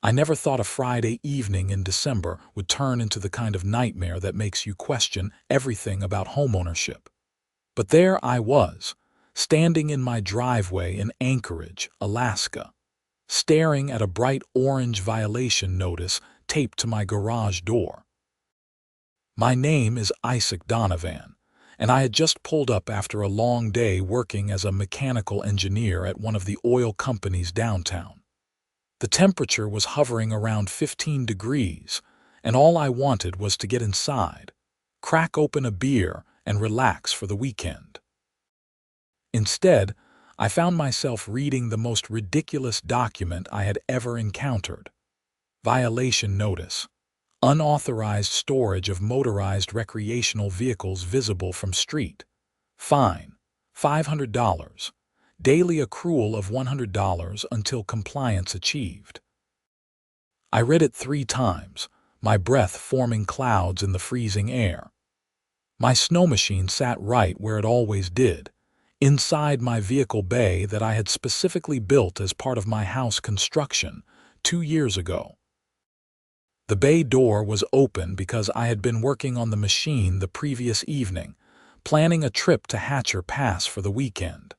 I never thought a Friday evening in December would turn into the kind of nightmare that makes you question everything about homeownership. But there I was, standing in my driveway in Anchorage, Alaska, staring at a bright orange violation notice taped to my garage door. My name is Isaac Donovan, and I had just pulled up after a long day working as a mechanical engineer at one of the oil companies downtown. The temperature was hovering around 15 degrees, and all I wanted was to get inside, crack open a beer, and relax for the weekend. Instead, I found myself reading the most ridiculous document I had ever encountered. Violation notice. Unauthorized storage of motorized recreational vehicles visible from street. Fine, $500. Daily accrual of $100 until compliance achieved. I read it 3 times, my breath forming clouds in the freezing air. My snow machine sat right where it always did, inside my vehicle bay that I had specifically built as part of my house construction 2 years ago. The bay door was open because I had been working on the machine the previous evening, planning a trip to Hatcher Pass for the weekend.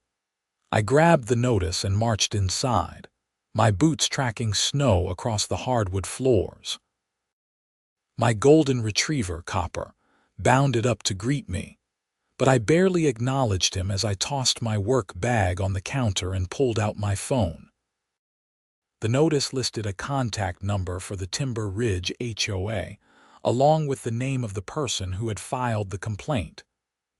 I grabbed the notice and marched inside, my boots tracking snow across the hardwood floors. My golden retriever, Copper, bounded up to greet me, but I barely acknowledged him as I tossed my work bag on the counter and pulled out my phone. The notice listed a contact number for the Timber Ridge HOA, along with the name of the person who had filed the complaint.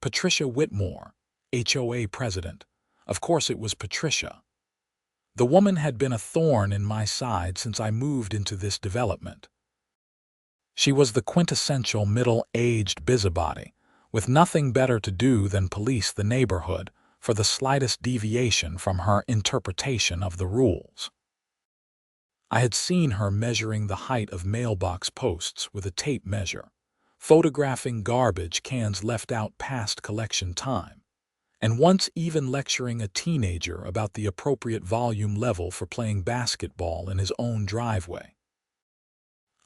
Patricia Whitmore, HOA president. Of course it was Patricia. The woman had been a thorn in my side since I moved into this development. She was the quintessential middle-aged busybody, with nothing better to do than police the neighborhood for the slightest deviation from her interpretation of the rules. I had seen her measuring the height of mailbox posts with a tape measure, photographing garbage cans left out past collection time, and once even lecturing a teenager about the appropriate volume level for playing basketball in his own driveway.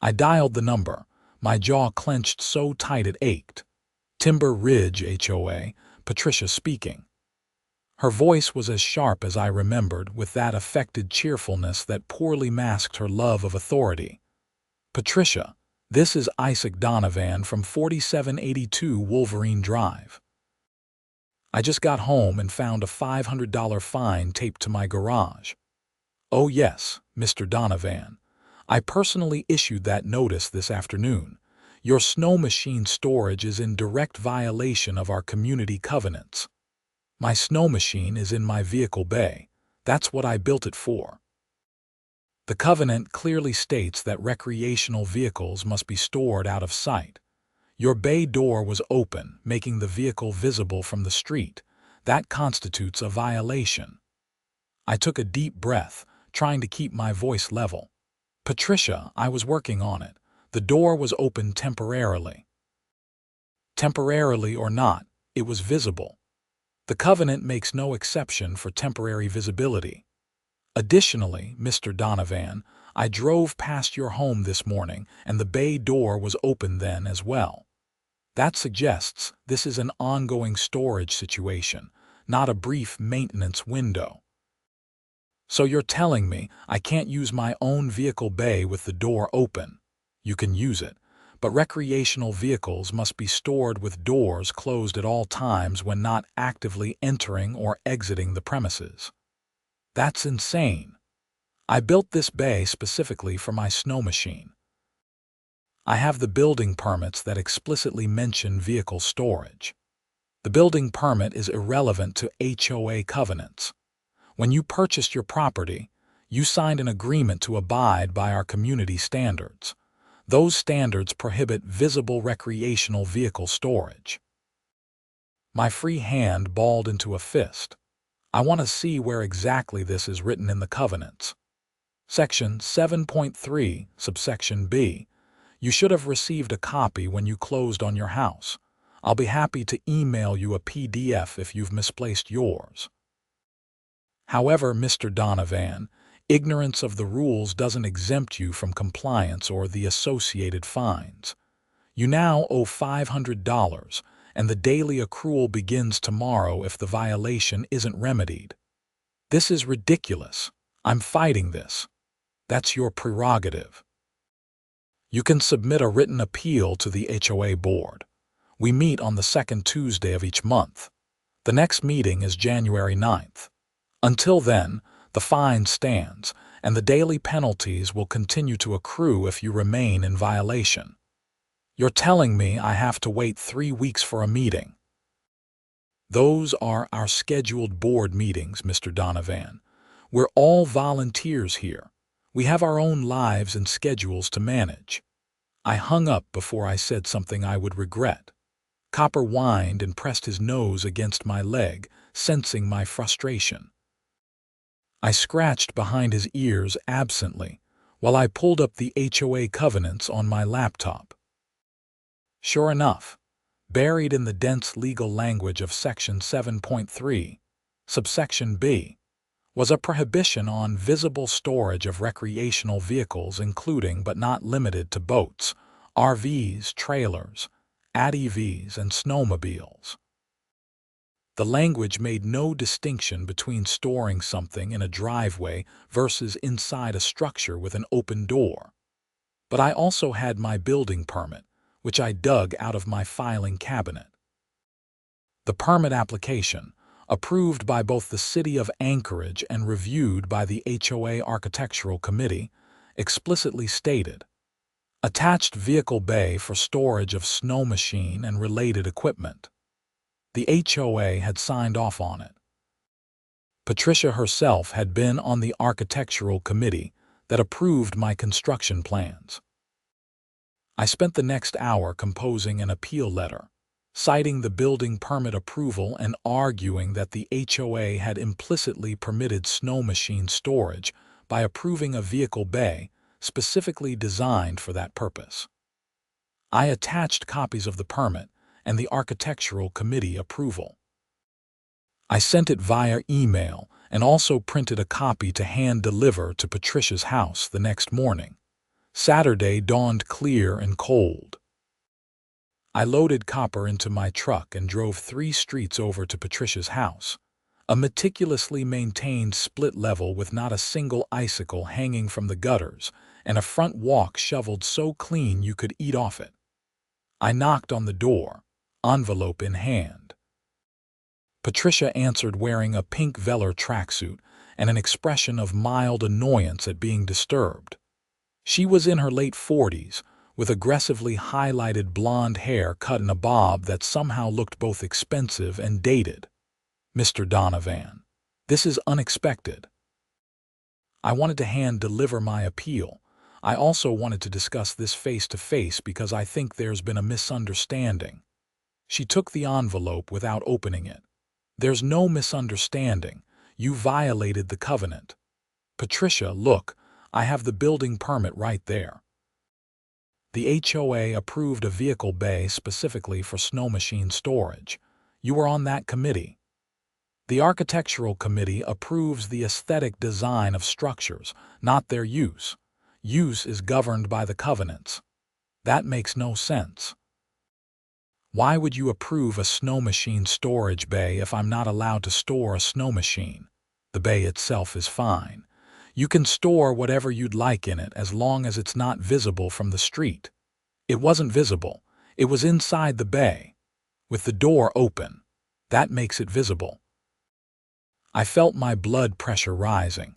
I dialed the number, my jaw clenched so tight it ached. Timber Ridge HOA, Patricia speaking. Her voice was as sharp as I remembered, with that affected cheerfulness that poorly masked her love of authority. Patricia, this is Isaac Donovan from 4782 Wolverine Drive. I just got home and found a $500 fine taped to my garage. Oh yes, Mr. Donovan. I personally issued that notice this afternoon. Your snow machine storage is in direct violation of our community covenants. My snow machine is in my vehicle bay. That's what I built it for. The covenant clearly states that recreational vehicles must be stored out of sight. Your bay door was open, making the vehicle visible from the street. That constitutes a violation. I took a deep breath, trying to keep my voice level. Patricia, I was working on it. The door was open temporarily. Temporarily or not, it was visible. The covenant makes no exception for temporary visibility. Additionally, Mr. Donovan, I drove past your home this morning and the bay door was open then as well. That suggests this is an ongoing storage situation, not a brief maintenance window. So you're telling me I can't use my own vehicle bay with the door open? You can use it, but recreational vehicles must be stored with doors closed at all times when not actively entering or exiting the premises. That's insane. I built this bay specifically for my snow machine. I have the building permits that explicitly mention vehicle storage. The building permit is irrelevant to HOA covenants. When you purchased your property, you signed an agreement to abide by our community standards. Those standards prohibit visible recreational vehicle storage. My free hand balled into a fist. I want to see where exactly this is written in the covenants. Section 7.3, subsection B. You should have received a copy when you closed on your house. I'll be happy to email you a PDF if you've misplaced yours. However, Mr. Donovan, Ignorance of the rules doesn't exempt you from compliance or the associated fines. You now owe $500, and the daily accrual begins tomorrow if the violation isn't remedied. This is ridiculous. I'm fighting this. That's your prerogative. You can submit a written appeal to the HOA board. We meet on the second Tuesday of each month. The next meeting is January 9th. Until then, the fine stands, and the daily penalties will continue to accrue if you remain in violation. You're telling me I have to wait 3 weeks for a meeting. Those are our scheduled board meetings, Mr. Donovan. We're all volunteers here. We have our own lives and schedules to manage. I hung up before I said something I would regret. Copper whined and pressed his nose against my leg, sensing my frustration. I scratched behind his ears absently while I pulled up the HOA covenants on my laptop. Sure enough, buried in the dense legal language of Section 7.3, subsection B, was a prohibition on visible storage of recreational vehicles including but not limited to boats, RVs, trailers, ATVs, and snowmobiles. The language made no distinction between storing something in a driveway versus inside a structure with an open door. But I also had my building permit, which I dug out of my filing cabinet. The permit application, approved by both the City of Anchorage and reviewed by the HOA Architectural Committee, explicitly stated, "Attached vehicle bay for storage of Snowmachine and related equipment." The HOA had signed off on it. Patricia herself had been on the Architectural Committee that approved my construction plans. I spent the next hour composing an appeal letter, citing the building permit approval and arguing that the HOA had implicitly permitted Snowmachine storage by approving a vehicle bay specifically designed for that purpose. I attached copies of the permit and the Architectural Committee approval. I sent it via email and also printed a copy to hand-deliver to Patricia's house the next morning. Saturday dawned clear and cold. I loaded Copper into my truck and drove 3 streets over to Patricia's house, a meticulously maintained split level with not a single icicle hanging from the gutters and a front walk shoveled so clean you could eat off it. I knocked on the door, envelope in hand. Patricia answered wearing a pink velour tracksuit and an expression of mild annoyance at being disturbed. She was in her late 40s, with aggressively highlighted blonde hair cut in a bob that somehow looked both expensive and dated. "Mr. Donovan, this is unexpected." I wanted to hand-deliver my appeal. I also wanted to discuss this face-to-face because I think there's been a misunderstanding. She took the envelope without opening it. "There's no misunderstanding. You violated the covenant." "Patricia, look, I have the building permit right there." The HOA approved a vehicle bay specifically for Snowmachine storage. You were on that committee. The Architectural Committee approves the aesthetic design of structures, not their use. Use is governed by the covenants. That makes no sense. Why would you approve a Snowmachine storage bay if I'm not allowed to store a Snowmachine? The bay itself is fine. You can store whatever you'd like in it as long as it's not visible from the street. It wasn't visible. It was inside the bay, with the door open. That makes it visible. I felt my blood pressure rising.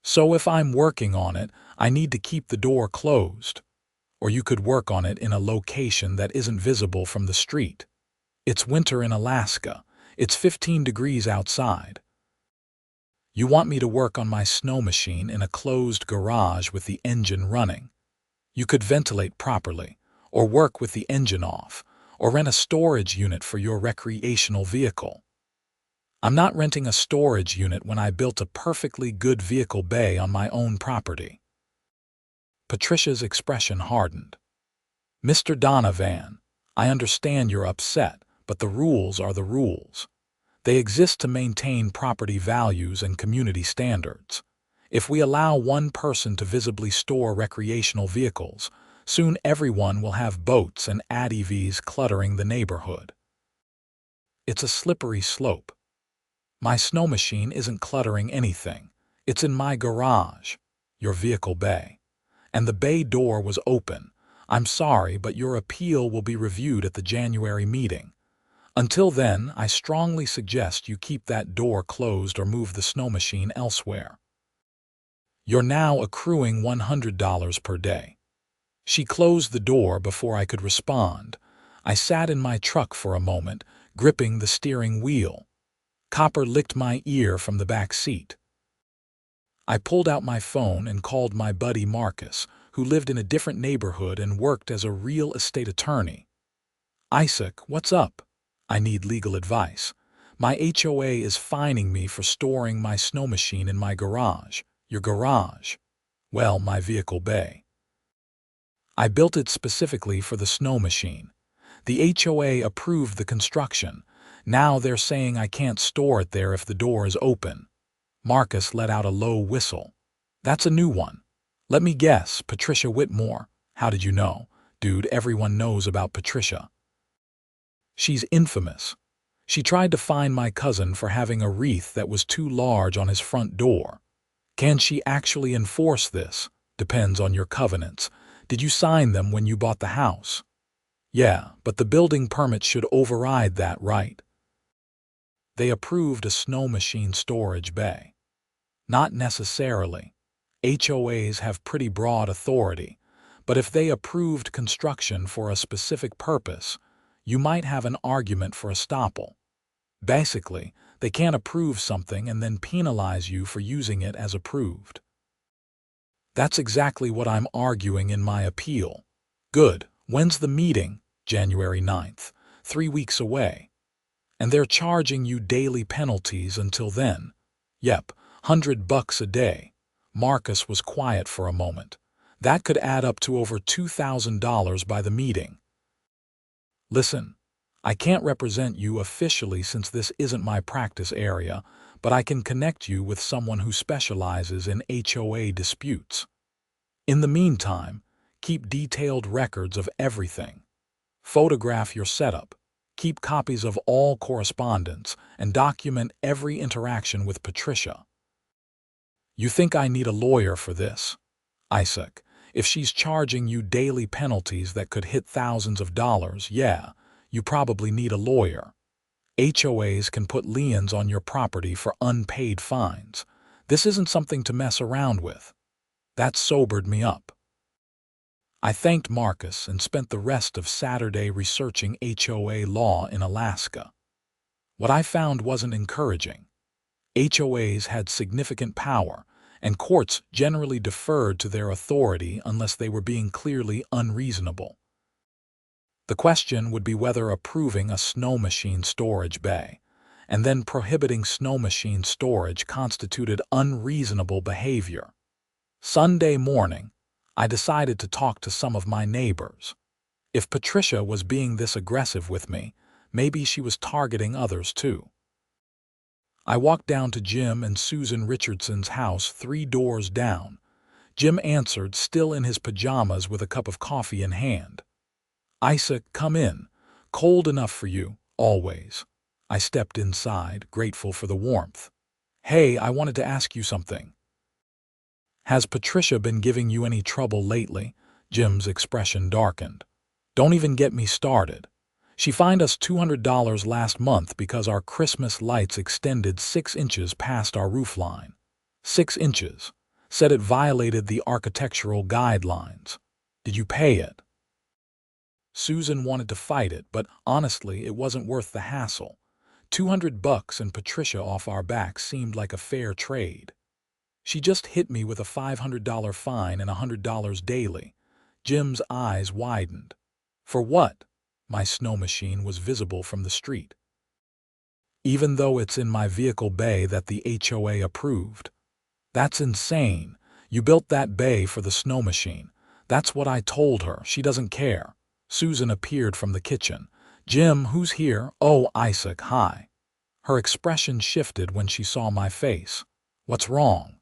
So if I'm working on it, I need to keep the door closed. Or you could work on it in a location that isn't visible from the street. It's winter in Alaska. It's 15 degrees outside. You want me to work on my Snowmachine in a closed garage with the engine running. You could ventilate properly, or work with the engine off, or rent a storage unit for your recreational vehicle. I'm not renting a storage unit when I built a perfectly good vehicle bay on my own property. Patricia's expression hardened. "Mr. Donovan, I understand you're upset, but the rules are the rules. They exist to maintain property values and community standards. If we allow one person to visibly store recreational vehicles, soon everyone will have boats and ATVs cluttering the neighborhood. It's a slippery slope. My snow machine isn't cluttering anything. It's in my garage, your vehicle bay. And the bay door was open. I'm sorry, but your appeal will be reviewed at the January meeting. Until then, I strongly suggest you keep that door closed or move the snow machine elsewhere. You're now accruing $100 per day. She closed the door before I could respond. I sat in my truck for a moment, gripping the steering wheel. Copper licked my ear from the back seat. I pulled out my phone and called my buddy Marcus, who lived in a different neighborhood and worked as a real estate attorney. Isaac, what's up? I need legal advice. My HOA is fining me for storing my snow machine in my garage. Your garage? Well, my vehicle bay. I built it specifically for the snow machine. The HOA approved the construction. Now they're saying I can't store it there if the door is open. Marcus let out a low whistle. That's a new one. Let me guess, Patricia Whitmore. How did you know? Dude, everyone knows about Patricia. She's infamous. She tried to fine my cousin for having a wreath that was too large on his front door. Can she actually enforce this? Depends on your covenants. Did you sign them when you bought the house? Yeah, but the building permit should override that, right? They approved a snow machine storage bay. Not necessarily. HOAs have pretty broad authority, but if they approved construction for a specific purpose, you might have an argument for estoppel. Basically, they can't approve something and then penalize you for using it as approved. That's exactly what I'm arguing in my appeal. Good. When's the meeting? January 9th. 3 weeks away. And they're charging you daily penalties until then. Yep, $100 a day. Marcus was quiet for a moment. That could add up to over $2,000 by the meeting. Listen, I can't represent you officially since this isn't my practice area, but I can connect you with someone who specializes in HOA disputes. In the meantime, keep detailed records of everything. Photograph your setup, keep copies of all correspondence, and document every interaction with Patricia. You think I need a lawyer for this? Isaac, if she's charging you daily penalties that could hit thousands of dollars, yeah, you probably need a lawyer. HOAs can put liens on your property for unpaid fines. This isn't something to mess around with. That sobered me up. I thanked Marcus and spent the rest of Saturday researching HOA law in Alaska. What I found wasn't encouraging. HOAs had significant power, and courts generally deferred to their authority unless they were being clearly unreasonable. The question would be whether approving a snow machine storage bay and then prohibiting snow machine storage constituted unreasonable behavior. Sunday morning, I decided to talk to some of my neighbors. If Patricia was being this aggressive with me, maybe she was targeting others too. I walked down to Jim and Susan Richardson's house 3 doors down. Jim answered, still in his pajamas with a cup of coffee in hand. Isaac, come in. Cold enough for you, always. I stepped inside, grateful for the warmth. Hey, I wanted to ask you something. Has Patricia been giving you any trouble lately? Jim's expression darkened. Don't even get me started. She fined us $200 last month because our Christmas lights extended 6 inches past our roofline. 6 inches. Said it violated the architectural guidelines. Did you pay it? Susan wanted to fight it, but honestly, it wasn't worth the hassle. $200 and Patricia off our backs seemed like a fair trade. She just hit me with a $500 fine and $100 daily. Jim's eyes widened. For what? My snow machine was visible from the street. Even though it's in my vehicle bay that the HOA approved. That's insane. You built that bay for the snow machine. That's what I told her. She doesn't care. Susan appeared from the kitchen. Jim, who's here? Oh, Isaac, hi. Her expression shifted when she saw my face. What's wrong?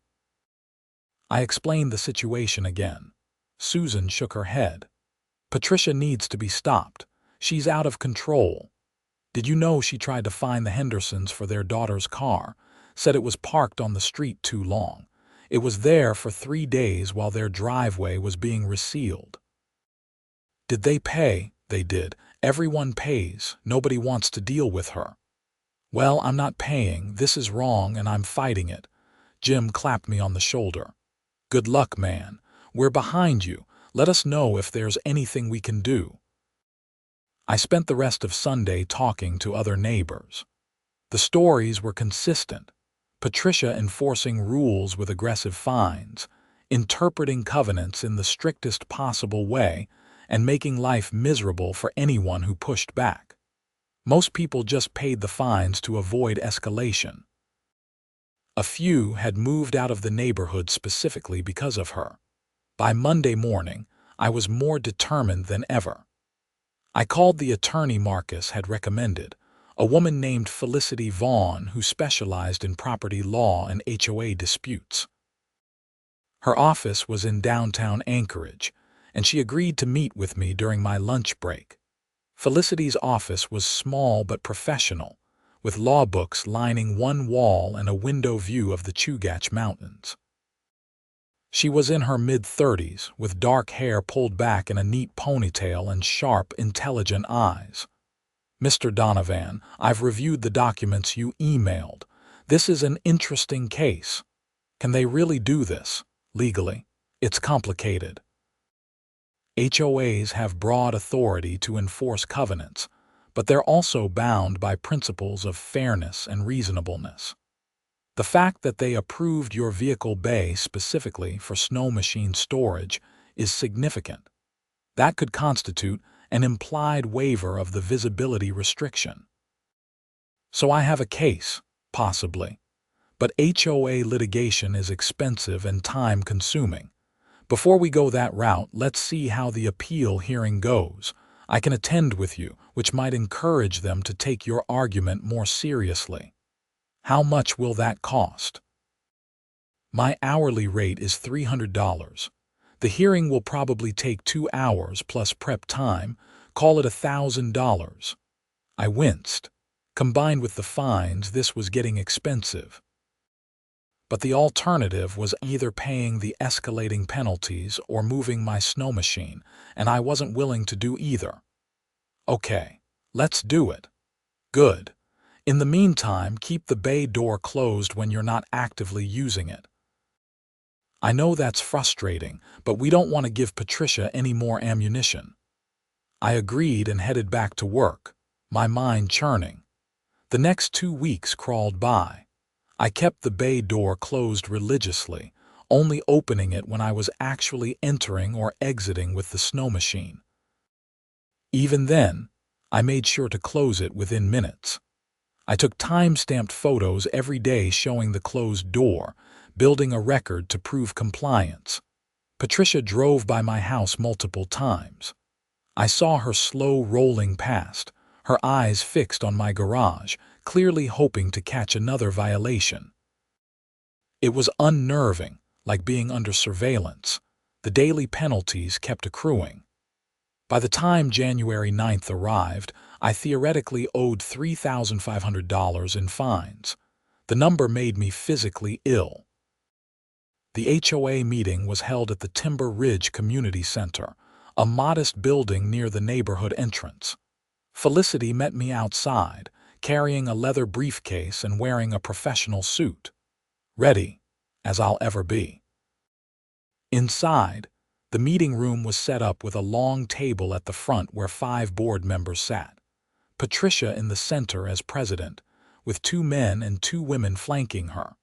I explained the situation again. Susan shook her head. Patricia needs to be stopped. She's out of control. Did you know she tried to fine the Hendersons for their daughter's car? Said it was parked on the street too long. It was there for 3 days while their driveway was being resealed. Did they pay? They did. Everyone pays. Nobody wants to deal with her. Well, I'm not paying. This is wrong and I'm fighting it. Jim clapped me on the shoulder. Good luck, man. We're behind you. Let us know if there's anything we can do. I spent the rest of Sunday talking to other neighbors. The stories were consistent. Patricia enforcing rules with aggressive fines, interpreting covenants in the strictest possible way, and making life miserable for anyone who pushed back. Most people just paid the fines to avoid escalation. A few had moved out of the neighborhood specifically because of her. By Monday morning, I was more determined than ever. I called the attorney Marcus had recommended, a woman named Felicity Vaughn who specialized in property law and HOA disputes. Her office was in downtown Anchorage, and she agreed to meet with me during my lunch break. Felicity's office was small but professional, with law books lining one wall and a window view of the Chugach Mountains. She was in her mid-30s, with dark hair pulled back in a neat ponytail and sharp, intelligent eyes. Mr. Donovan, I've reviewed the documents you emailed. This is an interesting case. Can they really do this, legally? It's complicated. HOAs have broad authority to enforce covenants, but they're also bound by principles of fairness and reasonableness. The fact that they approved your vehicle bay specifically for Snowmachine storage is significant. That could constitute an implied waiver of the visibility restriction. So I have a case, possibly. But HOA litigation is expensive and time-consuming. Before we go that route, let's see how the appeal hearing goes. I can attend with you, which might encourage them to take your argument more seriously. How much will that cost? My hourly rate is $300. The hearing will probably take 2 hours plus prep time. Call it $1,000. I winced. Combined with the fines, this was getting expensive. But the alternative was either paying the escalating penalties or moving my Snowmachine, and I wasn't willing to do either. Okay, let's do it. Good. In the meantime, keep the bay door closed when you're not actively using it. I know that's frustrating, but we don't want to give Patricia any more ammunition. I agreed and headed back to work, my mind churning. The next 2 weeks crawled by. I kept the bay door closed religiously, only opening it when I was actually entering or exiting with the Snowmachine. Even then, I made sure to close it within minutes. I took time-stamped photos every day showing the closed door, building a record to prove compliance. Patricia drove by my house multiple times. I saw her slow rolling past, her eyes fixed on my garage, clearly hoping to catch another violation. It was unnerving, like being under surveillance. The daily penalties kept accruing. By the time January 9th arrived, I theoretically owed $3,500 in fines. The number made me physically ill. The HOA meeting was held at the Timber Ridge Community Center, a modest building near the neighborhood entrance. Felicity met me outside, carrying a leather briefcase and wearing a professional suit. Ready, as I'll ever be. Inside, the meeting room was set up with a long table at the front where 5 board members sat. Patricia in the center as president, with 2 men and 2 women flanking her.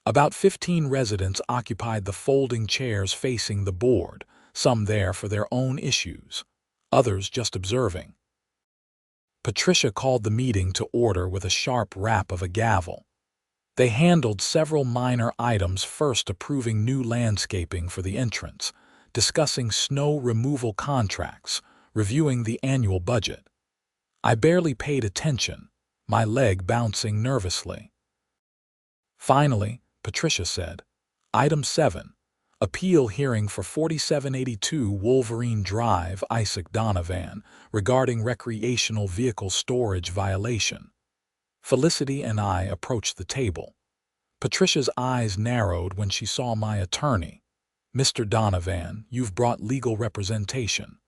About 15 residents occupied the folding chairs facing the board, some there for their own issues, others just observing. Patricia called the meeting to order with a sharp rap of a gavel. They handled several minor items, first approving new landscaping for the entrance, discussing snow removal contracts, reviewing the annual budget. I barely paid attention, my leg bouncing nervously. Finally, Patricia said, Item 7. Appeal hearing for 4782 Wolverine Drive, Isaac Donovan, regarding recreational vehicle storage violation. Felicity and I approached the table. Patricia's eyes narrowed when she saw my attorney. Mr. Donovan, you've brought legal representation.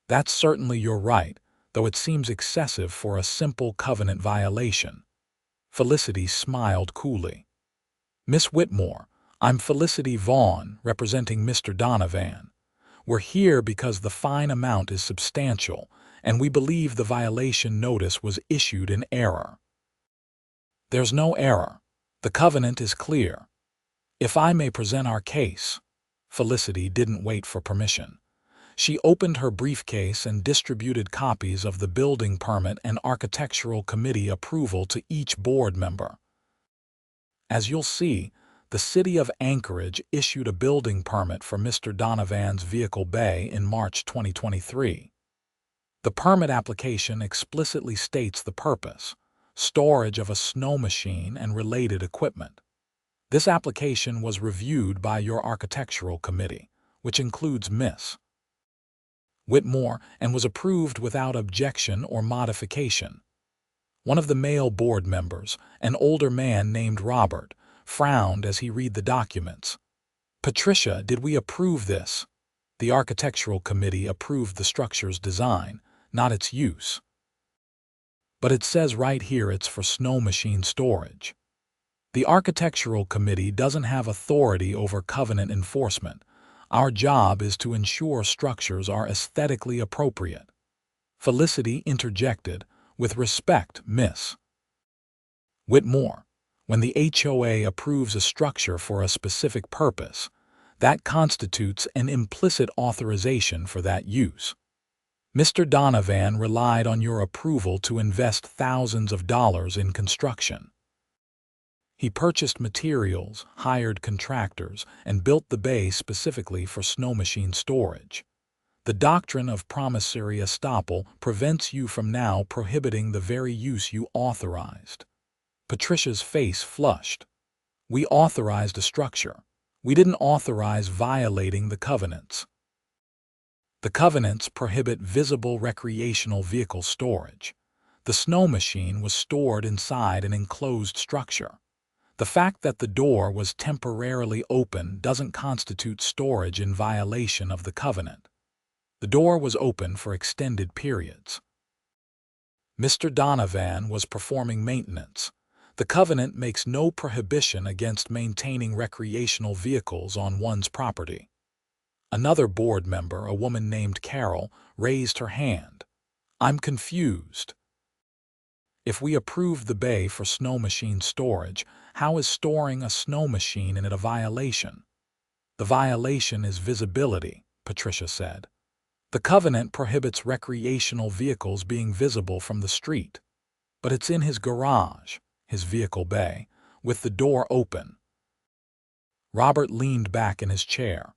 That's certainly your right, though it seems excessive for a simple covenant violation. Felicity smiled coolly. Miss Whitmore, I'm Felicity Vaughn, representing Mr. Donovan. We're here because the fine amount is substantial, and we believe the violation notice was issued in error. There's no error. The covenant is clear. If I may present our case. Felicity didn't wait for permission. She opened her briefcase and distributed copies of the building permit and architectural committee approval to each board member. As you'll see, the City of Anchorage issued a building permit for Mr. Donovan's vehicle bay in March 2023. The permit application explicitly states the purpose: storage of a snow machine and related equipment. This application was reviewed by your architectural committee, which includes Miss Whitmore, and was approved without objection or modification. One of the male board members, an older man named Robert, frowned as he read the documents. Patricia, did we approve this? The architectural committee approved the structure's design, not its use. But it says right here it's for snow machine storage. The architectural committee doesn't have authority over covenant enforcement. Our job is to ensure structures are aesthetically appropriate. Felicity interjected, with respect, Miss Whitmore, when the HOA approves a structure for a specific purpose, that constitutes an implicit authorization for that use. Mr. Donovan relied on your approval to invest thousands of dollars in construction. He purchased materials, hired contractors, and built the bay specifically for snow machine storage. The doctrine of promissory estoppel prevents you from now prohibiting the very use you authorized. Patricia's face flushed. We authorized a structure. We didn't authorize violating the covenants. The covenants prohibit visible recreational vehicle storage. The snow machine was stored inside an enclosed structure. The fact that the door was temporarily open doesn't constitute storage in violation of the covenant. The door was open for extended periods. Mr. Donovan was performing maintenance. The covenant makes no prohibition against maintaining recreational vehicles on one's property. Another board member, a woman named Carol, raised her hand. I'm confused. If we approve the bay for snow machine storage, how is storing a snow machine in it a violation? The violation is visibility, Patricia said. The covenant prohibits recreational vehicles being visible from the street. But it's in his garage, his vehicle bay, with the door open. Robert leaned back in his chair.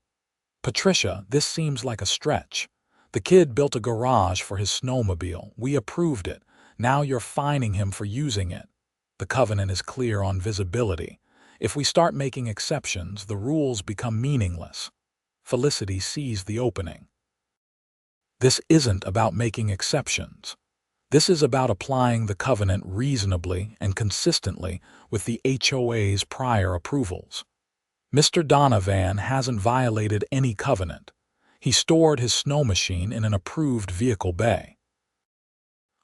Patricia, this seems like a stretch. The kid built a garage for his snowmobile. We approved it. Now you're fining him for using it. The covenant is clear on visibility. If we start making exceptions, the rules become meaningless. Felicity seized the opening. This isn't about making exceptions. This is about applying the covenant reasonably and consistently with the HOA's prior approvals. Mr. Donovan hasn't violated any covenant. He stored his snow machine in an approved vehicle bay.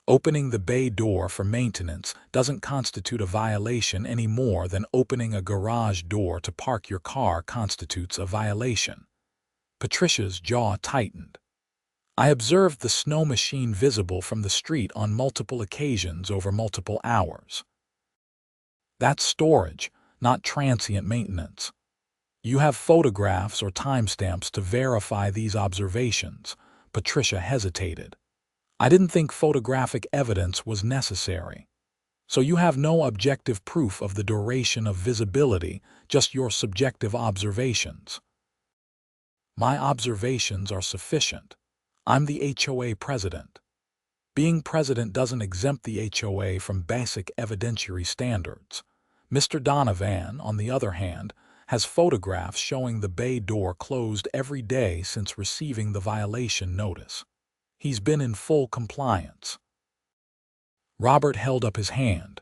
Opening the bay door for maintenance doesn't constitute a violation any more than opening a garage door to park your car constitutes a violation. Patricia's jaw tightened. I observed the snow machine visible from the street on multiple occasions over multiple hours. That's storage, not transient maintenance. You have photographs or timestamps to verify these observations. Patricia hesitated. I didn't think photographic evidence was necessary. So you have no objective proof of the duration of visibility, just your subjective observations. My observations are sufficient. I'm the HOA president. Being president doesn't exempt the HOA from basic evidentiary standards. Mr. Donovan, on the other hand, has photographs showing the bay door closed every day since receiving the violation notice. He's been in full compliance. Robert held up his hand.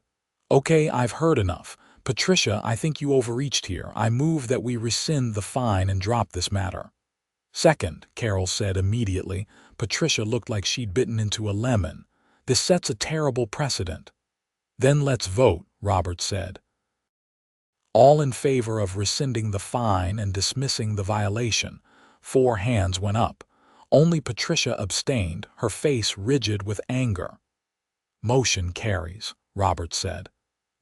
Okay, I've heard enough. Patricia, I think you overreached here. I move that we rescind the fine and drop this matter. Second, Carol said immediately. Patricia looked like she'd bitten into a lemon. This sets a terrible precedent. Then let's vote, Robert said. All in favor of rescinding the fine and dismissing the violation. 4 hands went up. Only Patricia abstained, her face rigid with anger. Motion carries, Robert said.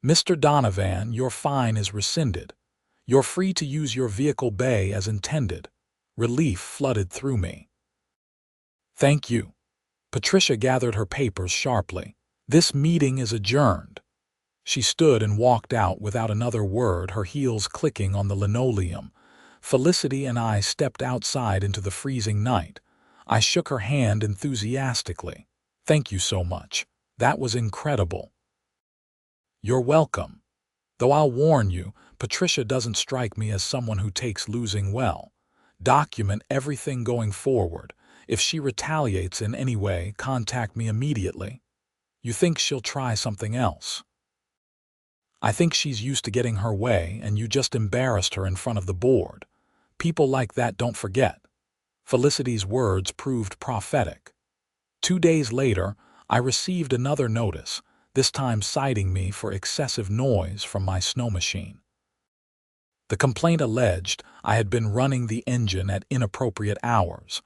Mr. Donovan, your fine is rescinded. You're free to use your vehicle bay as intended. Relief flooded through me. Thank you. Patricia gathered her papers sharply. This meeting is adjourned. She stood and walked out without another word, her heels clicking on the linoleum. Felicity and I stepped outside into the freezing night. I shook her hand enthusiastically. Thank you so much. That was incredible. You're welcome. Though I'll warn you, Patricia doesn't strike me as someone who takes losing well. Document everything going forward. If she retaliates in any way, contact me immediately. You think she'll try something else? I think she's used to getting her way, and you just embarrassed her in front of the board. People like that don't forget. Felicity's words proved prophetic. 2 days later, I received another notice, this time citing me for excessive noise from my snow machine. The complaint alleged I had been running the engine at inappropriate hours.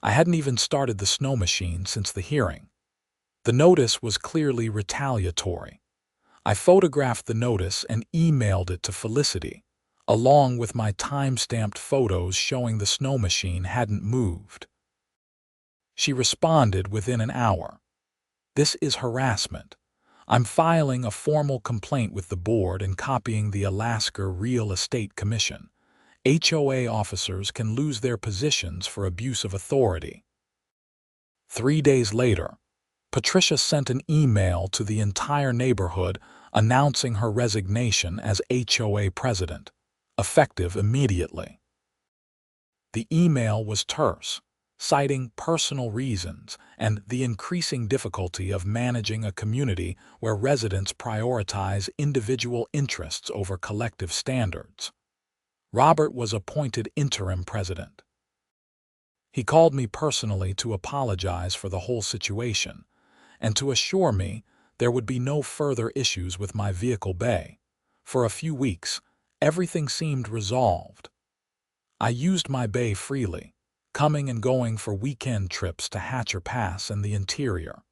I hadn't even started the snow machine since the hearing. The notice was clearly retaliatory. I photographed the notice and emailed it to Felicity, along with my time-stamped photos showing the snow machine hadn't moved. She responded within an hour. This is harassment. I'm filing a formal complaint with the board and copying the Alaska Real Estate Commission. HOA officers can lose their positions for abuse of authority. 3 days later, Patricia sent an email to the entire neighborhood announcing her resignation as HOA president, effective immediately. The email was terse, citing personal reasons and the increasing difficulty of managing a community where residents prioritize individual interests over collective standards. Robert was appointed interim president. He called me personally to apologize for the whole situation and to assure me there would be no further issues with my vehicle bay. For a few weeks, everything seemed resolved. I used my bay freely, coming and going for weekend trips to Hatcher Pass and the interior.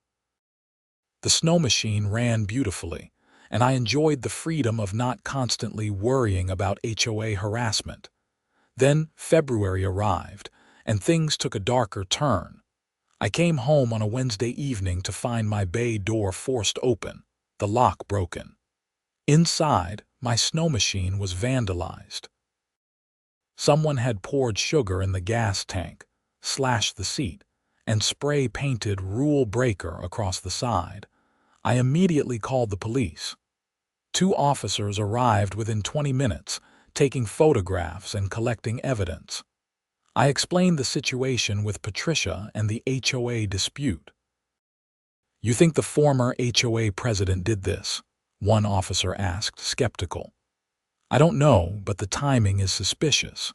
The snow machine ran beautifully, and I enjoyed the freedom of not constantly worrying about HOA harassment. Then February arrived, and things took a darker turn. I came home on a Wednesday evening to find my bay door forced open, the lock broken. Inside, my snow machine was vandalized. Someone had poured sugar in the gas tank, slashed the seat, and spray-painted "Rule Breaker" across the side. I immediately called the police. 2 officers arrived within 20 minutes, taking photographs and collecting evidence. I explained the situation with Patricia and the HOA dispute. You think the former HOA president did this? One officer asked, skeptical. I don't know, but the timing is suspicious.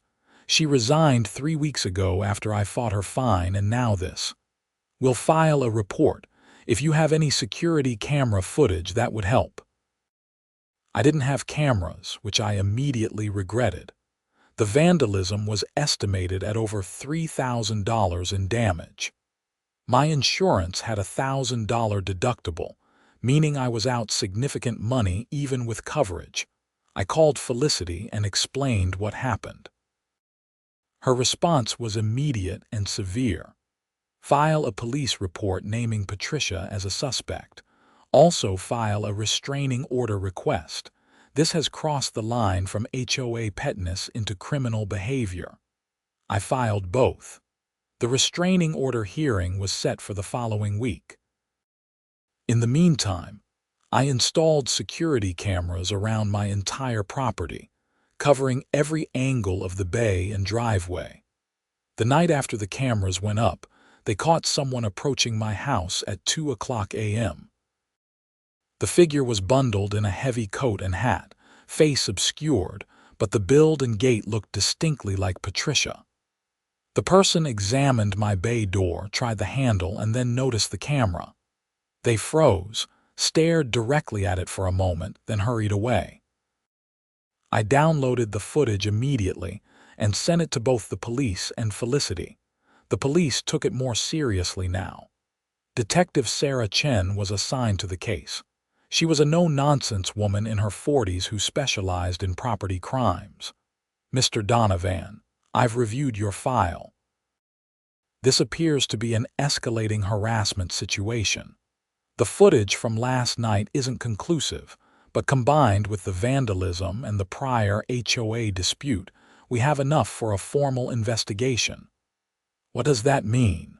She resigned 3 weeks ago after I fought her fine, and now this. We'll file a report. If you have any security camera footage, that would help. I didn't have cameras, which I immediately regretted. The vandalism was estimated at over $3,000 in damage. My insurance had a $1,000 deductible, meaning I was out significant money even with coverage. I called Felicity and explained what happened. Her response was immediate and severe. File a police report naming Patricia as a suspect. Also file a restraining order request. This has crossed the line from HOA petness into criminal behavior. I filed both. The restraining order hearing was set for the following week. In the meantime, I installed security cameras around my entire property, covering every angle of the bay and driveway. The night after the cameras went up, they caught someone approaching my house at 2 a.m. The figure was bundled in a heavy coat and hat, face obscured, but the build and gait looked distinctly like Patricia. The person examined my bay door, tried the handle, and then noticed the camera. They froze, stared directly at it for a moment, then hurried away. I downloaded the footage immediately and sent it to both the police and Felicity. The police took it more seriously now. Detective Sarah Chen was assigned to the case. She was a no-nonsense woman in her 40s who specialized in property crimes. "Mr. Donovan, I've reviewed your file. This appears to be an escalating harassment situation. The footage from last night isn't conclusive, but combined with the vandalism and the prior HOA dispute, we have enough for a formal investigation." "What does that mean?"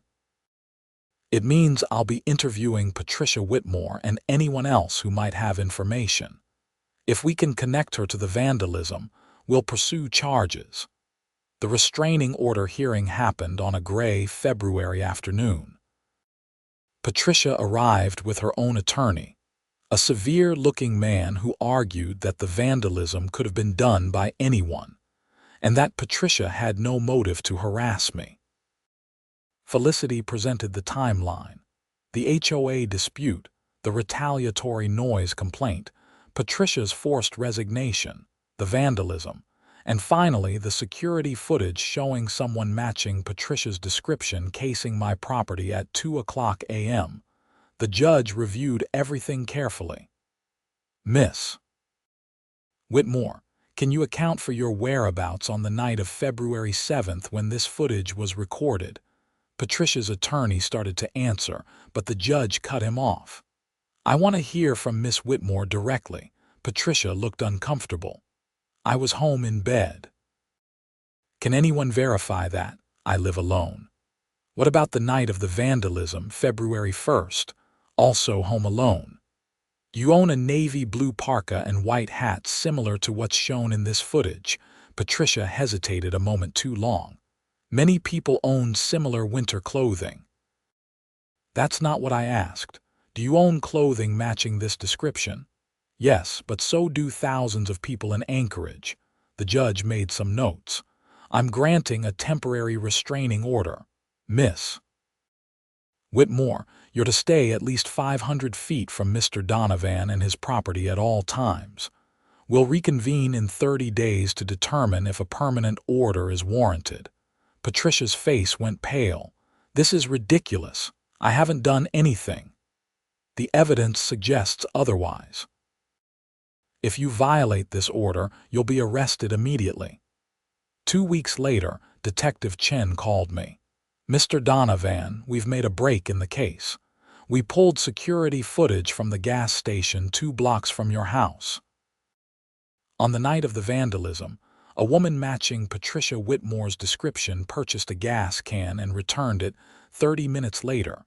"It means I'll be interviewing Patricia Whitmore and anyone else who might have information. If we can connect her to the vandalism, we'll pursue charges." The restraining order hearing happened on a gray February afternoon. Patricia arrived with her own attorney, a severe-looking man who argued that the vandalism could have been done by anyone, and that Patricia had no motive to harass me. Felicity presented the timeline: the HOA dispute, the retaliatory noise complaint, Patricia's forced resignation, the vandalism, and finally the security footage showing someone matching Patricia's description casing my property at 2 a.m. The judge reviewed everything carefully. "Miss Whitmore, can you account for your whereabouts on the night of February 7th when this footage was recorded?" Patricia's attorney started to answer, but the judge cut him off. "I want to hear from Miss Whitmore directly." Patricia looked uncomfortable. "I was home in bed." "Can anyone verify that? I live alone." "What about the night of the vandalism, February 1st? Also home alone." "You own a navy blue parka and white hat similar to what's shown in this footage." Patricia hesitated a moment too long. "Many people own similar winter clothing." "That's not what I asked. Do you own clothing matching this description?" "Yes, but so do thousands of people in Anchorage." The judge made some notes. "I'm granting a temporary restraining order. Miss Whitmore, you're to stay at least 500 feet from Mr. Donovan and his property at all times. We'll reconvene in 30 days to determine if a permanent order is warranted." Patricia's face went pale. "This is ridiculous. I haven't done anything. The evidence suggests otherwise. If you violate this order, you'll be arrested immediately." 2 weeks later, Detective Chen called me. "Mr. Donovan, we've made a break in the case. We pulled security footage from the gas station 2 blocks from your house. On the night of the vandalism, a woman matching Patricia Whitmore's description purchased a gas can and returned it 30 minutes later.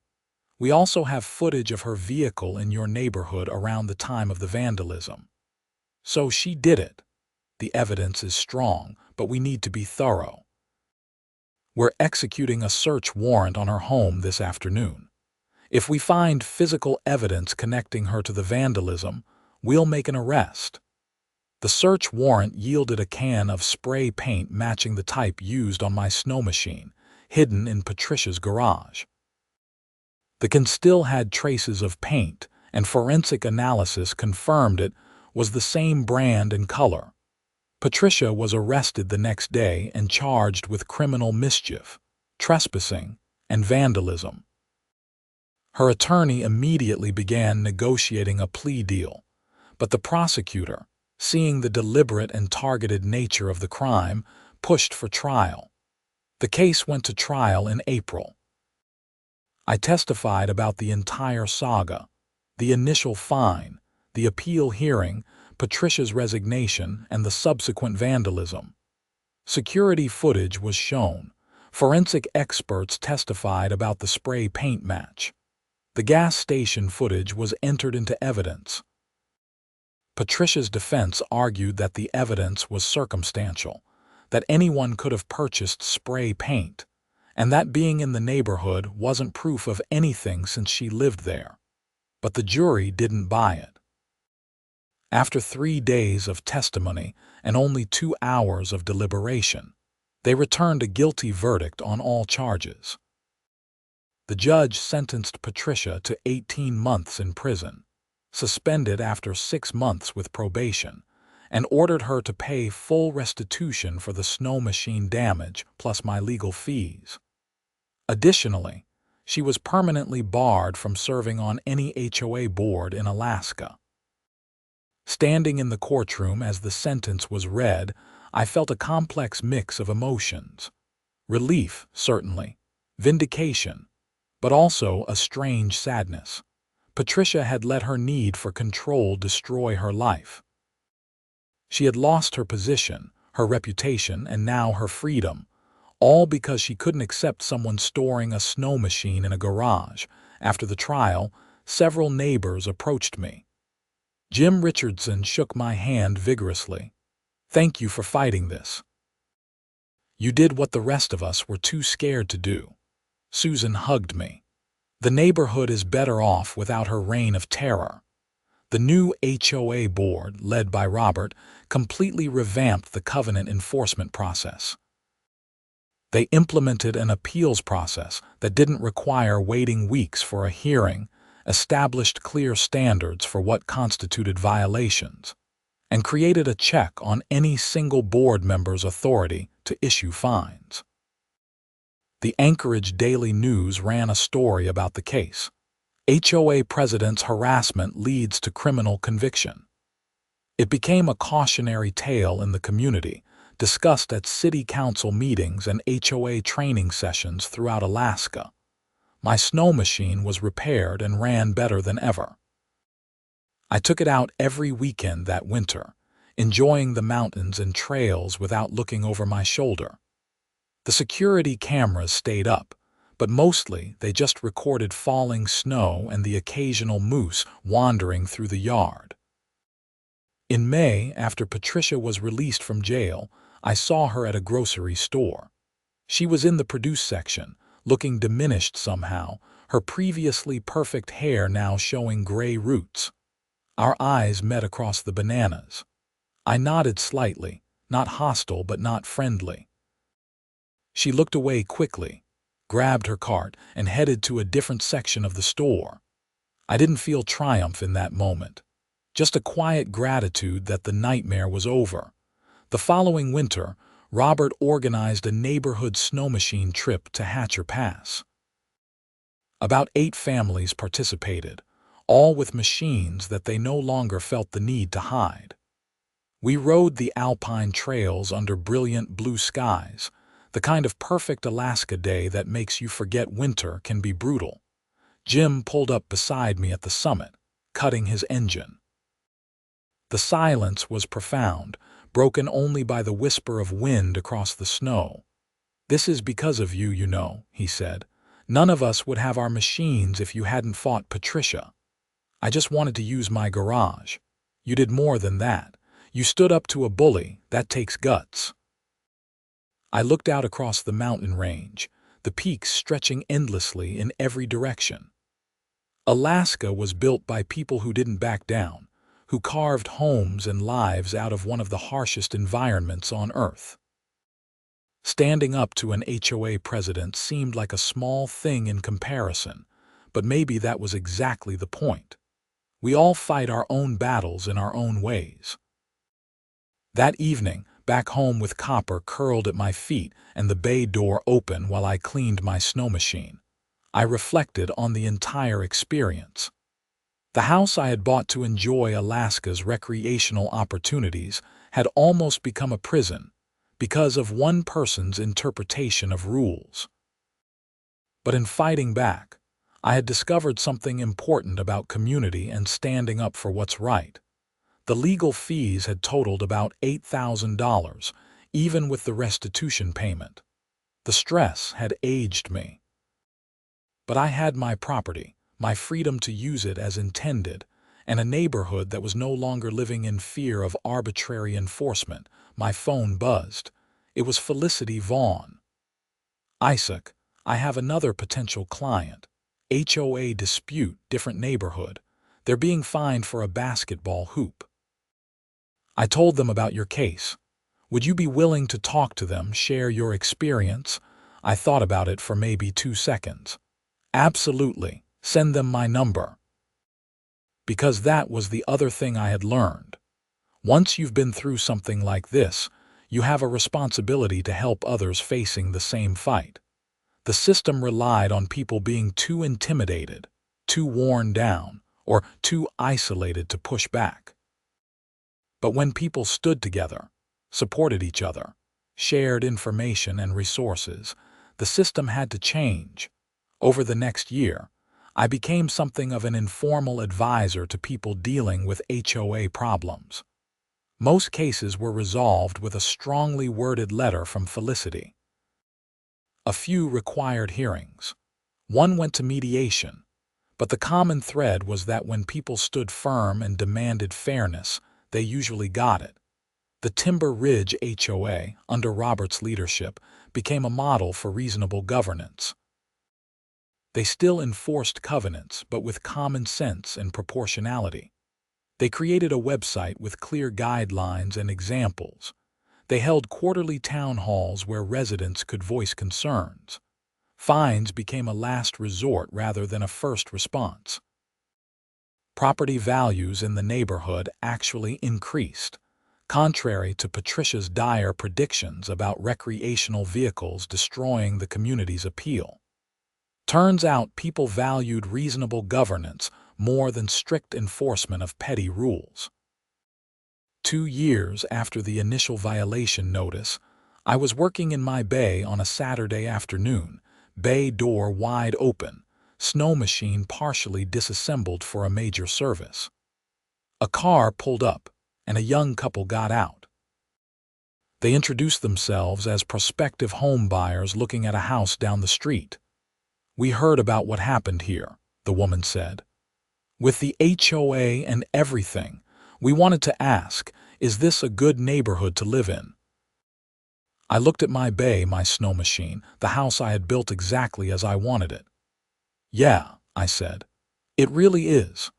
We also have footage of her vehicle in your neighborhood around the time of the vandalism. So she did it. The evidence is strong, but we need to be thorough. We're executing a search warrant on her home this afternoon. If we find physical evidence connecting her to the vandalism, we'll make an arrest." The search warrant yielded a can of spray paint matching the type used on my Snowmachine, hidden in Patricia's garage. The can still had traces of paint, and forensic analysis confirmed it was the same brand and color. Patricia was arrested the next day and charged with criminal mischief, trespassing, and vandalism. Her attorney immediately began negotiating a plea deal, but the prosecutor, seeing the deliberate and targeted nature of the crime, pushed for trial. The case went to trial in April. I testified about the entire saga: the initial fine, the appeal hearing, Patricia's resignation, and the subsequent vandalism. Security footage was shown. Forensic experts testified about the spray paint match. The gas station footage was entered into evidence. Patricia's defense argued that the evidence was circumstantial, that anyone could have purchased spray paint, and that being in the neighborhood wasn't proof of anything since she lived there. But the jury didn't buy it. After 3 days of testimony and only 2 hours of deliberation, they returned a guilty verdict on all charges. The judge sentenced Patricia to 18 months in prison, suspended after 6 months with probation, and ordered her to pay full restitution for the Snowmachine damage plus my legal fees. Additionally, she was permanently barred from serving on any HOA board in Alaska. Standing in the courtroom as the sentence was read, I felt a complex mix of emotions. Relief, certainly, vindication, but also a strange sadness. Patricia had let her need for control destroy her life. She had lost her position, her reputation, and now her freedom, all because she couldn't accept someone storing a snow machine in a garage. After the trial, several neighbors approached me. Jim Richardson shook my hand vigorously. "Thank you for fighting this. You did what the rest of us were too scared to do." Susan hugged me. "The neighborhood is better off without her reign of terror." The new HOA board, led by Robert, completely revamped the covenant enforcement process. They implemented an appeals process that didn't require waiting weeks for a hearing, established clear standards for what constituted violations, and created a check on any single board member's authority to issue fines. The Anchorage Daily News ran a story about the case. HOA president's harassment leads to criminal conviction. It became a cautionary tale in the community, discussed at city council meetings and HOA training sessions throughout Alaska. My snow machine was repaired and ran better than ever. I took it out every weekend that winter, enjoying the mountains and trails without looking over my shoulder. The security cameras stayed up, but mostly they just recorded falling snow and the occasional moose wandering through the yard. In May, after Patricia was released from jail, I saw her at a grocery store. She was in the produce section, looking diminished somehow, her previously perfect hair now showing gray roots. Our eyes met across the bananas. I nodded slightly, not hostile but not friendly. She looked away quickly, grabbed her cart, and headed to a different section of the store. I didn't feel triumph in that moment, just a quiet gratitude that the nightmare was over. The following winter, Robert organized a neighborhood snow machine trip to Hatcher Pass. About 8 families participated, all with machines that they no longer felt the need to hide. We rode the alpine trails under brilliant blue skies, the kind of perfect Alaska day that makes you forget winter can be brutal. Jim pulled up beside me at the summit, cutting his engine. The silence was profound, broken only by the whisper of wind across the snow. "This is because of you, you know," he said. "None of us would have our machines if you hadn't fought Patricia. I just wanted to use my garage. You did more than that. You stood up to a bully. That takes guts." I looked out across the mountain range, the peaks stretching endlessly in every direction. Alaska was built by people who didn't back down, who carved homes and lives out of one of the harshest environments on Earth. Standing up to an HOA president seemed like a small thing in comparison, but maybe that was exactly the point. We all fight our own battles in our own ways. That evening, back home with Copper curled at my feet and the bay door open while I cleaned my snow machine, I reflected on the entire experience. The house I had bought to enjoy Alaska's recreational opportunities had almost become a prison because of one person's interpretation of rules. But in fighting back, I had discovered something important about community and standing up for what's right. The legal fees had totaled about $8,000, even with the restitution payment. The stress had aged me. But I had my property, my freedom to use it as intended, and a neighborhood that was no longer living in fear of arbitrary enforcement. My phone buzzed. It was Felicity Vaughn. "Isaac, I have another potential client. HOA dispute, different neighborhood. They're being fined for a basketball hoop. I told them about your case. Would you be willing to talk to them, share your experience?" I thought about it for maybe 2 seconds. "Absolutely. Send them my number." Because that was the other thing I had learned. Once you've been through something like this, you have a responsibility to help others facing the same fight. The system relied on people being too intimidated, too worn down, or too isolated to push back. But when people stood together, supported each other, shared information and resources, the system had to change. Over the next year, I became something of an informal advisor to people dealing with HOA problems. Most cases were resolved with a strongly worded letter from Felicity. A few required hearings. One went to mediation, but the common thread was that when people stood firm and demanded fairness, they usually got it. The Timber Ridge HOA, under Robert's leadership, became a model for reasonable governance. They still enforced covenants, but with common sense and proportionality. They created a website with clear guidelines and examples. They held quarterly town halls where residents could voice concerns. Fines became a last resort rather than a first response. Property values in the neighborhood actually increased, contrary to Patricia's dire predictions about recreational vehicles destroying the community's appeal. Turns out people valued reasonable governance more than strict enforcement of petty rules. 2 years after the initial violation notice, I was working in my bay on a Saturday afternoon, bay door wide open, Snowmachine partially disassembled for a major service. A car pulled up, and a young couple got out. They introduced themselves as prospective home buyers looking at a house down the street. "We heard about what happened here," the woman said. "With the HOA and everything, we wanted to ask, is this a good neighborhood to live in?" I looked at my bay, my Snowmachine, the house I had built exactly as I wanted it. "Yeah," I said. "It really is.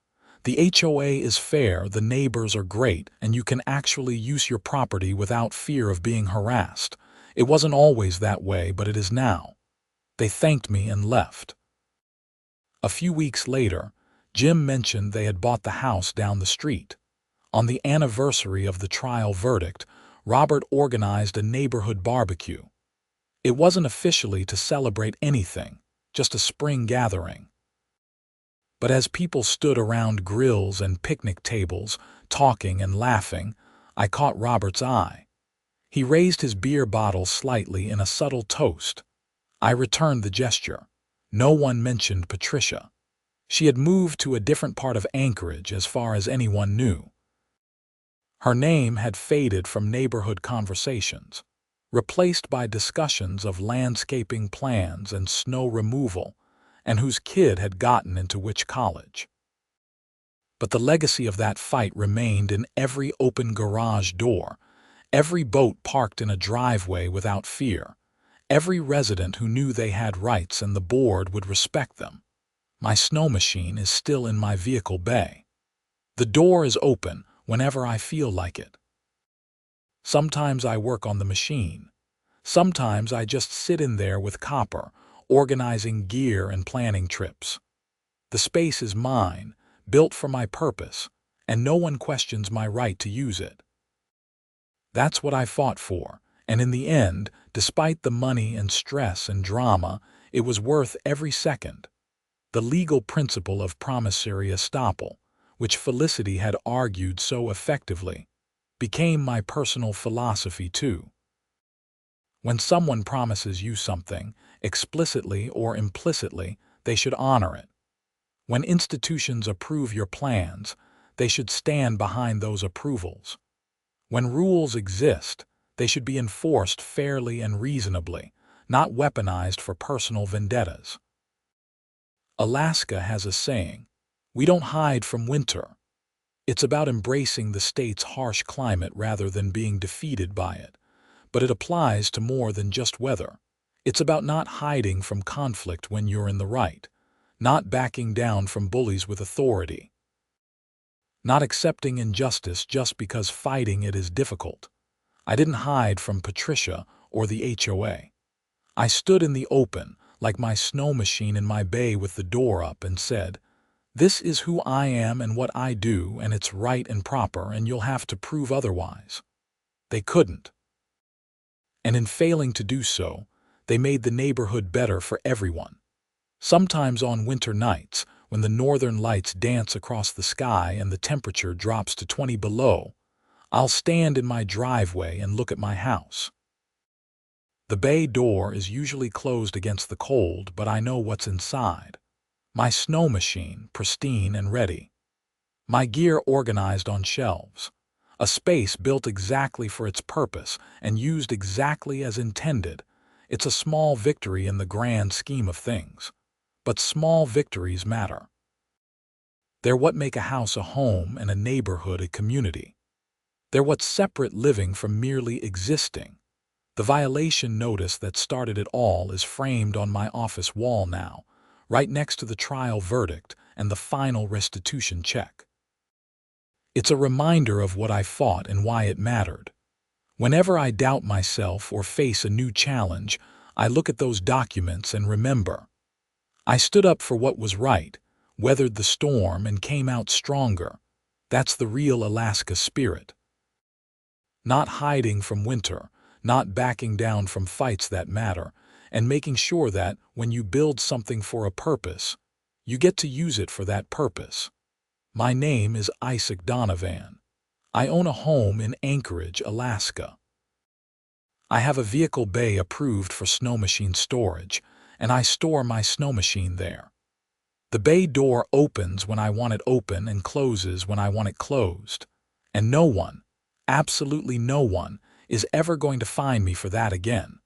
The HOA is fair, the neighbors are great, and you can actually use your property without fear of being harassed. It wasn't always that way, but it is now." They thanked me and left. A few weeks later, Jim mentioned they had bought the house down the street. On the anniversary of the trial verdict, Robert organized a neighborhood barbecue. It wasn't officially to celebrate anything, just a spring gathering. But as people stood around grills and picnic tables, talking and laughing, I caught Robert's eye. He raised his beer bottle slightly in a subtle toast. I returned the gesture. No one mentioned Patricia. She had moved to a different part of Anchorage as far as anyone knew. Her name had faded from neighborhood conversations, replaced by discussions of landscaping plans and snow removal, and whose kid had gotten into which college. But the legacy of that fight remained in every open garage door, every boat parked in a driveway without fear, every resident who knew they had rights and the board would respect them. My Snowmachine is still in my vehicle bay. The door is open whenever I feel like it. Sometimes I work on the machine. Sometimes I just sit in there with copper, organizing gear and planning trips. The space is mine, built for my purpose, and no one questions my right to use it. That's what I fought for, and in the end, despite the money and stress and drama, it was worth every second. The legal principle of promissory estoppel, which Felicity had argued so effectively, became my personal philosophy too. When someone promises you something, explicitly or implicitly, they should honor it. When institutions approve your plans, they should stand behind those approvals. When rules exist, they should be enforced fairly and reasonably, not weaponized for personal vendettas. Alaska has a saying, "We don't hide from winter, It's about embracing the state's harsh climate rather than being defeated by it. But it applies to more than just weather. It's about not hiding from conflict when you're in the right, not backing down from bullies with authority, not accepting injustice just because fighting it is difficult. I didn't hide from Patricia or the HOA. I stood in the open, like my snow machine in my bay with the door up, and said, "This is who I am and what I do, and it's right and proper, and you'll have to prove otherwise." They couldn't. And in failing to do so, they made the neighborhood better for everyone. Sometimes on winter nights, when the northern lights dance across the sky and the temperature drops to 20 below, I'll stand in my driveway and look at my house. The bay door is usually closed against the cold, but I know what's inside. My snow machine, pristine and ready. My gear organized on shelves. A space built exactly for its purpose and used exactly as intended. It's a small victory in the grand scheme of things. But small victories matter. They're what make a house a home and a neighborhood a community. They're what separate living from merely existing. The violation notice that started it all is framed on my office wall now, right next to the trial verdict and the final restitution check. It's a reminder of what I fought and why it mattered. Whenever I doubt myself or face a new challenge, I look at those documents and remember. I stood up for what was right, weathered the storm, and came out stronger. That's the real Alaska spirit. Not hiding from winter, not backing down from fights that matter, and making sure that, when you build something for a purpose, you get to use it for that purpose. My name is Donovan. I own a home in Anchorage, Alaska. I have a vehicle bay approved for snow machine storage, and I store my snow machine there. The bay door opens when I want it open and closes when I want it closed. And no one, absolutely no one, is ever going to find me for that again.